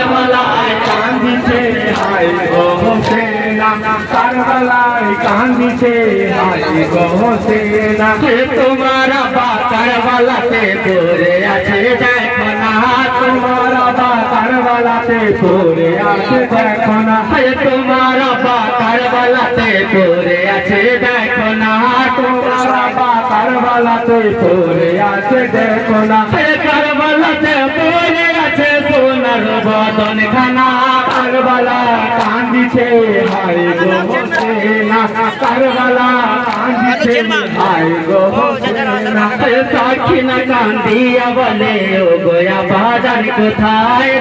কারবালায় কান্দিছে হায় গো হোসেনা কারবালায় কান্দিছে হায় গো হোসেনা তোমার আব্বা কারবালাতে পড়ে আছে দেখো না তোমার আব্বা কারবালাতে পড়ে আছে দেখো না তোমার আব্বা কারবালাতে পড়ে আছে দেখো না তোমার আব্বা কারবালাতে পড়ে আছে দেখো না কারবালাতে পড়ে আছে সোনার বদন খানা কারবালা কান্দিছে হায় গো হোসেনা কারবালা কান্দিছে হায় গো হোসেনা সাকিনা কান্দিয়া বলে ও গোয়া বাজান কোথায়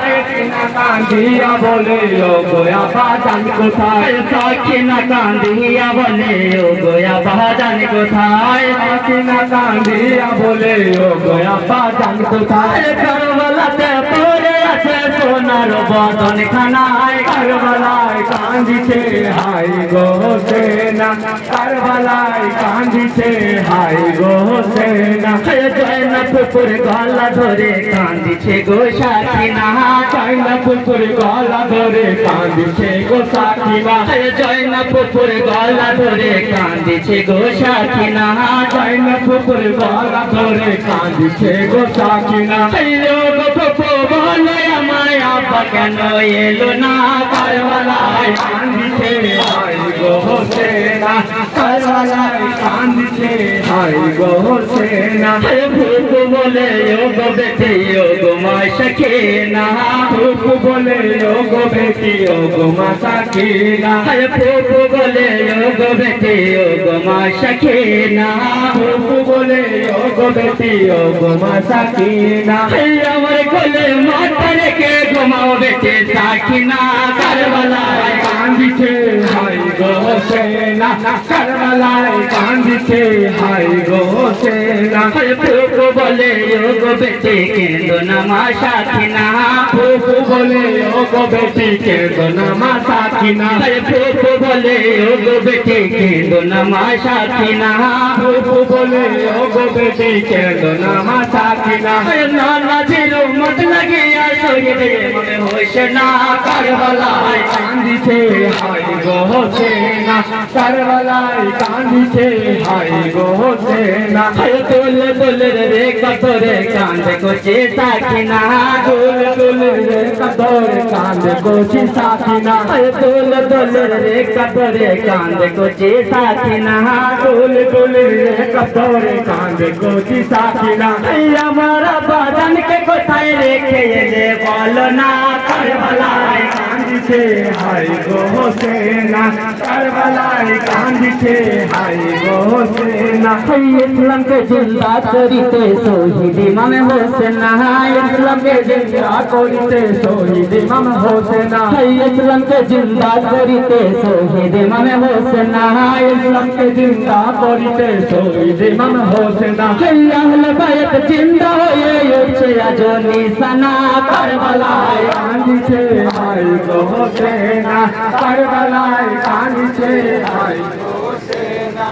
কান্দিয়া বলে ও গোয়া বাজান কোথায় সাকিনা কান্দিয়া বলে ও গোয়া বাজান কোথায় সাকিনা কান্দিয়া বলে ও গোয়া বাজান কোথায় কারবালাতে পড়ে আছে সোনার বদন খানায় কারবালায় কান্দিছে হায় গো হোসেনা কারবালায় কান্দিছে হায় গো হোসেনা জয়না পুকুর গলা ধরে কান্দিছে গো সাকিনা জয়না পুকুর গলা ধরে কান্দিছে গো সাকিনা জয়না পুকুর গলা ধরে কান্দিছে গো সাকিনা জয়না পুকুর গলা ধরে কান্দিছে গো সাকিনা গো পুকু বলে আমায় আব্বা কেন এলো না কারবালায় কান্দিছে হায় গো হোসেনা কারবালায় কান্দিছে হায় গো হোসেনা পুকু বলে ও গো বেটি ও গো মা সখিনা পুকু বলে ও গো বেটি ও গো মা সখিনা পুকু বলে ও গো বেটি ও গো মা সখিনা পুকু বলে ও গো বেটি ও গো মা সখিনা আমার কোলে মাথা রেখে ঘুমাও বেটি সাকিনা কারবালায় কান্দিছে হায় গো হোসেনা কারবালায় কান্দিছে হায় গো হোসেনা পুকু বলে ও গো বেটি কেঁদো না মা সাকিনা পুকু বলে ও গো বেটি কেঁদো না মা সাকিনা পুকু বলে ও গো বেটি কেঁদো না মা সাকিনা পুকু বলে ও গো বেটি কেঁদো না মা সাকিনা নানা জিরো মত লাগিয়া শহীদে মনে হোসেনা কারবালায় কান্দিছে হায় গো হোসেনা কারবালায় কান্দিছে হায় গো হোসেনা দোল দোল রে কতরে কান্দে কোচি সাকিনা দোল দোল রে কতরে কান্দে কোচি সাকিনা দোল দোল রে কতরে কান্দে কোচি সাকিনা দোল দোল রে কতরে কান্দে কোচি সাকিনা আমার বাজানকে কোথায় রেখে এলে বলো না কারবালায় কান্দিছে হায় গো হোসেনা কারবালায় কান্দিছে হায় গো হোসেনা ইসলামকে জিন্দা করিতে শহীদ ইমাম হোসেনা ইসলামকে জিন্দা করিতে শহীদ ইমাম হোসেনা ইসলামকে জিন্দা করিতে শহীদ ইমাম হোসেনা ইসলামকে জিন্দা করিতে শহীদ ইমাম হোসেনা আহলে বাইত জিন্দা হয়ে উঠছে আজ নিশানা কারবালায় কান্দিছে হায় গো হোসেনা কারবালায় কান্দিছে হায় গো হোসেনা